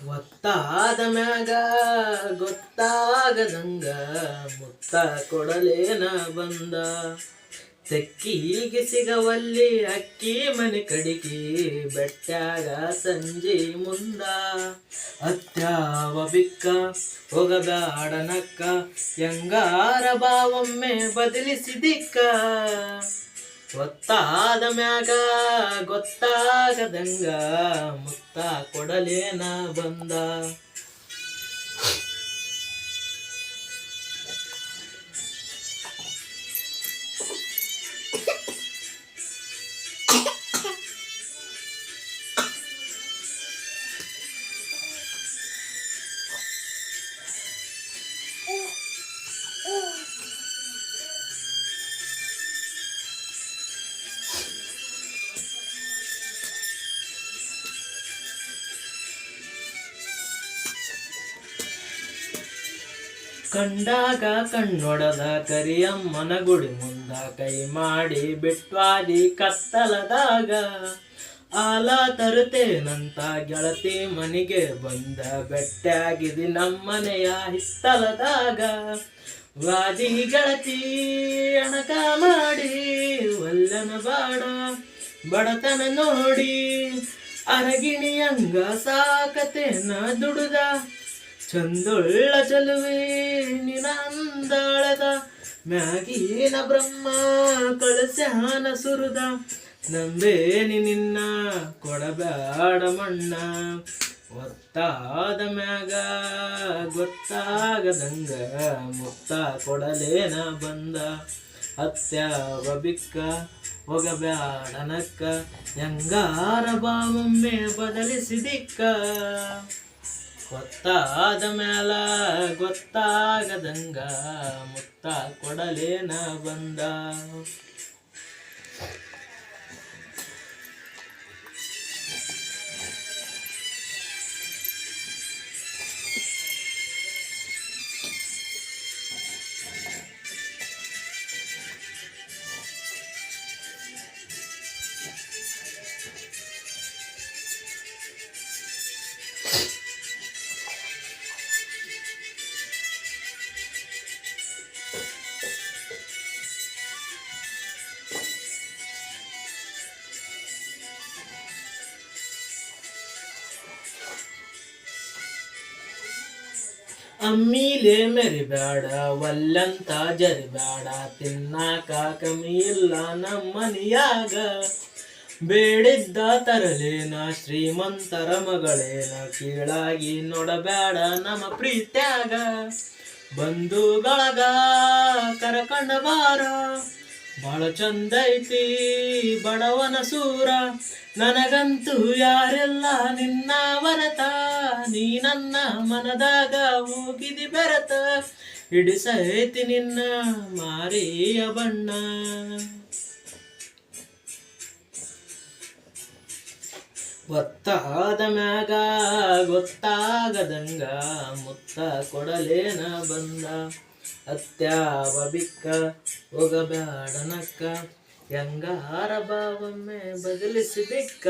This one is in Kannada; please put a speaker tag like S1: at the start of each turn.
S1: ಒತ್ತಾದ ಮ್ಯಾಗ ಗೊತ್ತಾಗದಂಗ ಮುತ್ತ ಕೊಡಲೇನ ಬಂದ. ತೆಕ್ಕಿಗೆ ಸಿಗವಲ್ಲಿ ಅಕ್ಕಿ ಮನೆ ಕಡಿಗಿ ಬೆಟ್ಟಾಗ ಸಂಜೆ ಮುಂದ. ಅತ್ಯಾವ ಬಿಕ್ಕ ಹೋಗಬ್ಯಾಡನಕ್ಕ ಹೆಂಗಾರ ಬಾವೊಮ್ಮೆ ಬದಲಿಸಿದಿಕ್ಕ. ಒತ್ತಾದ ಮ್ಯಾಗ ಗೊತ್ತಾಗದಂಗ ಮುತ್ತ ಕೊಡಲೇನ ಬಂದ. ಕಂಡಾಗ ಕಣ್ಣೊಡದ ಕರಿಯಮ್ಮನ ಗುಡಿ ಮುಂದ ಕೈ ಮಾಡಿ ಬಿಟ್ವಾದಿ ಕತ್ತಲದಾಗ. ಆಲ ತರುತ್ತೇನಂತ ಗೆಳತಿ ಮನೆಗೆ ಬಂದ ಬೆಟ್ಟಾಗಿದಿ ನಮ್ಮನೆಯ ಹಿತ್ತಲದಾಗ. ವಾದಿ ಗೆಳತಿ ಅಣಕ ಮಾಡಿ ಒಲ್ಲನ ಬಾಡ ಬಡತನ ನೋಡಿ ಅರಗಿಣಿಯಂಗ ಸಾಕತೇನ ದುಡುದ. ಚಂದೊಳ್ಳ ಚಲುವೆ ನಿನಂದಾಳದ ಮ್ಯಾಗಿನ ಬ್ರಹ್ಮ ಕಳಸ್ಯಾನ ಸುರುದ. ನಂಬೇನಿ ನಿನ್ನ ಕೊಡಬ್ಯಾಡ ಮಣ್ಣ. ಒತ್ತಾದ ಮ್ಯಾಗ ಗೊತ್ತಾಗದಂಗ ಮುತ್ತ ಕೊಡಲೇನ ಬಂದ. ಹತ್ಯಾವ ಬಿಕ್ಕ ಹೋಗಬ್ಯಾಡನಕ್ಕ ಹೆಂಗಾರ ಬಾವೊಮ್ಮೆ ಬದಲಿಸಿದಿಕ್ಕ. ಗೊತ್ತಾದ ಮ್ಯಾಲ ಗೊತ್ತಾಗದಂಗ ಮುತ್ತ ಕೊಡಲೇನ ಬಂದ. ಅಮ್ಮಿಲೆ ಮೆರಿಬ್ಯಾಡ ಒಲ್ಲಂತ ಜರಿಬ್ಯಾಡ ತಿನ್ನಾಕ ಕಮ್ಮಿ ಇಲ್ಲ ನಮ್ಮನಿಯಾಗ. ಬೇಡಿದ್ದ ತರಲೇನ ಶ್ರೀಮಂತರ ಮಗಳೇನ ಕೀಳಾಗಿ ನೋಡಬ್ಯಾಡ ನಮ್ಮ ಪ್ರೀತ್ಯಾಗ. ಬಂಧುಗಳಗ ಕರಕಂಡ ಬಾರ ಬಾಳ ಚಂದ ಐತಿ ಬಡವನ ಸೂರ. ನನಗಂತೂ ಯಾರೆಲ್ಲ ನಿನ್ನ ವರತ ನೀ ನನ್ನ ಮನದಾಗ ಹೋಗಿದಿ ಬೆರತ. ಹಿಡಿಸೈತಿ ನಿನ್ನ ಮಾರಿಯ ಬಣ್ಣ. ಒತ್ತಾದ ಮ್ಯಾಗ ಗೊತ್ತಾಗದಂಗ ಮುತ್ತ ಕೊಡಲೇನ ಬಂದ. ಅತ್ಯಾವ ಬಿಕ್ಕ ಹೋಗಬ್ಯಾಡನಕ್ಕ ಹೆಂಗಾರ ಬಾವೊಮ್ಮೆ ಬದಲಿಸಿದಿಕ್ಕ.